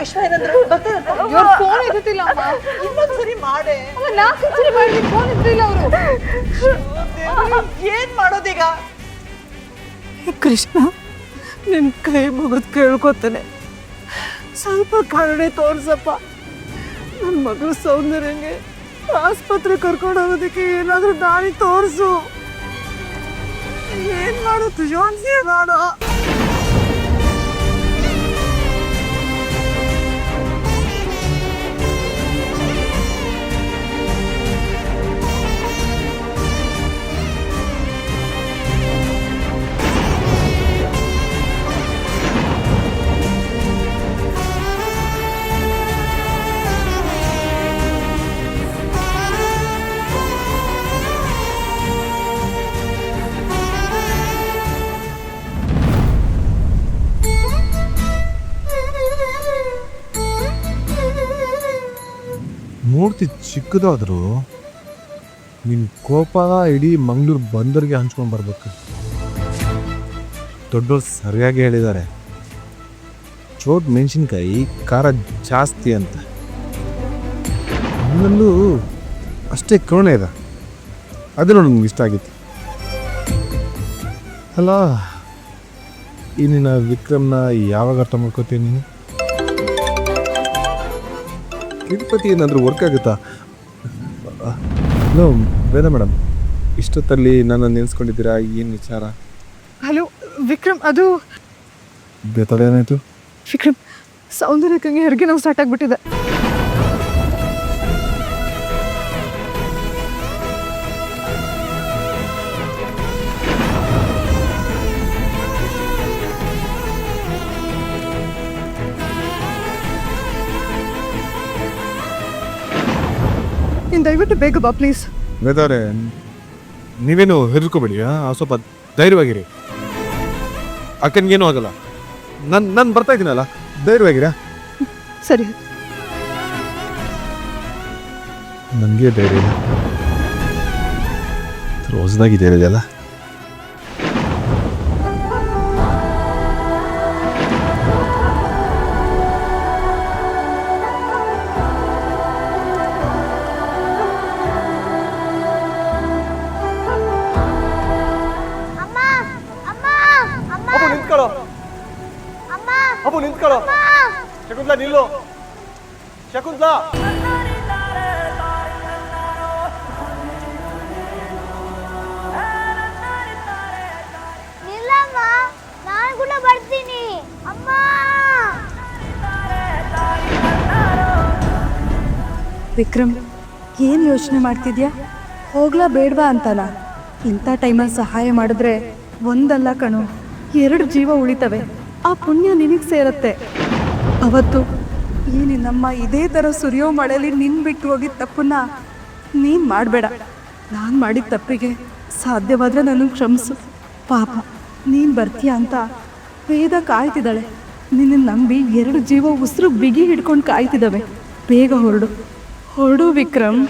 ವಿಶ್ವ ಏನಂದ್ರು ಇವ್ರ ಫೋನ್ ಇರುತ್ತಿಲ್ಲ ಅಮ್ಮ. ಇನ್ನೊಂದ್ಸರಿ ಮಾಡೆ. ಅಮ್ಮ 4 ಸರಿ ಮಾಡಿದ್ವಿ, ಫೋನ್ ಇರ್ಲಿಲ್ಲ ಅವರು. ಏನ್ ಮಾಡೋದೀಗ? ಕೃಷ್ಣ, ನಿನ್ನ ಕೈ ಮುಗಿದು ಕೇಳ್ಕೊತಾನೆ, ಸ್ವಲ್ಪ ಕರುಣೆ ತೋರ್ಸಪ್ಪ. ನನ್ನ ಮಗಳು ಸೌಂದರ್ಯಂಗೆ ಆಸ್ಪತ್ರೆ ಕರ್ಕೊಂಡು ಹೋಗೋದಕ್ಕೆ ಏನಾದರೂ ದಾರಿ ತೋರಿಸು. ಏನು ಮಾಡೋದು ಯೋನ್ಸಿ ಮಾಡೋ. ಮೂರ್ತಿ ಚಿಕ್ಕದಾದರೂ ನಿನ್ನ ಕೋಪ ಇಡೀ ಮಂಗಳೂರು ಬಂದರಿಗೆ ಹಂಚ್ಕೊಂಡು ಬರ್ಬೇಕು. ದೊಡ್ಡವರು ಸರಿಯಾಗಿ ಹೇಳಿದ್ದಾರೆ, ಚೋಟ್ ಮೆಣಸಿನ್ಕಾಯಿ ಖಾರ ಜಾಸ್ತಿ ಅಂತ. ನನ್ನಲ್ಲೂ ಅಷ್ಟೇ ಕರುಣೆ ಇದೆ, ಅದು ನನಗೆ ಇಷ್ಟ ಆಗಿತ್ತು. ಅಲ್ಲ, ಈ ನಿನ್ನ ವಿಕ್ರಮ್ನ ಯಾವಾಗ ಅರ್ಥ ಮಾಡ್ಕೋತೀನಿ ನೀನು? ತಿರುಪತಿ ಏನಾದರೂ ವರ್ಕ್ ಆಗುತ್ತಾ? ಹಲೋ ವೇದ ಮೇಡಮ್, ಇಷ್ಟೊತ್ತಲ್ಲಿ ನನ್ನ ನೆನೆಸ್ಕೊಂಡಿದ್ದೀರಾ? ಏನು ವಿಚಾರ? ಹಲೋ ವಿಕ್ರಮ್, ಅದು ಬೇತಾಳೇನಾಯಿತು? ವಿಕ್ರಮ್, ಸೌಂದರ್ಯಕ್ಕಂಗೆ ಹೆರಿಗೆ ನೋವು ಸ್ಟಾರ್ಟ್ ಆಗಿಬಿಟ್ಟಿದೆ. ದಯವಿಟ್ಟು ಬೇಗ ಬಾ ಪ್ಲೀಸ್. ವೇದವ್ರೆ, ನೀವೇನು ಹೆದರ್ಕೋಬೇಡಿ, ಸ್ವಲ್ಪ ಧೈರ್ಯವಾಗಿರಿ. ಅಕ್ಕನಿಗೇನು ಆಗಲ್ಲ, ನಾನು ಬರ್ತಾ ಇದ್ದೀನಲ್ಲ, ಧೈರ್ಯವಾಗಿರಾ? ಸರಿ. ನನಗೆ ಧೈರ್ಯ ಇಲ್ಲ, ಹೊಸದಾಗಿ ಧೈರ್ಯ ಇದೆಯಲ್ಲ. ಅಪ್ಪು ನಿಂತ್ಕೊಳ್ಳೋ. ಶಕುಂತಲಾ ನಿಲ್ಲು. ಶಕುಂತಲಾ, ನಿಲ್ಲಮ್ಮ, ನಾನು ಕೂಡ ಬರ್ತೀನಿ. ಅಮ್ಮ, ವಿಕ್ರಮ್, ಏನು ಯೋಚನೆ ಮಾಡ್ತಿದ್ಯಾ? ಹೋಗ್ಲಾ ಬೇಡವಾ ಅಂತಲ್ಲ? ಇಂಥ ಟೈಮಲ್ಲಿ ಸಹಾಯ ಮಾಡಿದ್ರೆ ಒಂದಲ್ಲ ಕಣೋ, 2 ಜೀವ ಉಳಿತವೆ. ಆ ಪುಣ್ಯ ನಿನಗೆ ಸೇರುತ್ತೆ. ಅವತ್ತು ಈ ನಿನ್ನಮ್ಮ ಇದೇ ಥರ ಸುರಿಯೋ ಮಳೆಯಲ್ಲಿ ನಿನ್ನ ಬಿಟ್ಟು ಹೋಗಿದ್ದ ತಪ್ಪನ್ನ ನೀನು ಮಾಡಬೇಡ. ನಾನು ಮಾಡಿದ ತಪ್ಪಿಗೆ ಸಾಧ್ಯವಾದರೆ ನನಗೆ ಕ್ಷಮಿಸು. ಪಾಪ, ನೀನು ಬರ್ತೀಯ ಅಂತ ವೇದ ಕಾಯ್ತಿದ್ದಾಳೆ. ನಿನ್ನ ನಂಬಿ 2 ಜೀವ ಉಸಿರು ಬಿಗಿ ಹಿಡ್ಕೊಂಡು ಕಾಯ್ತಿದ್ದಾವೆ. ಬೇಗ ಹೊರಡು ವಿಕ್ರಮ್.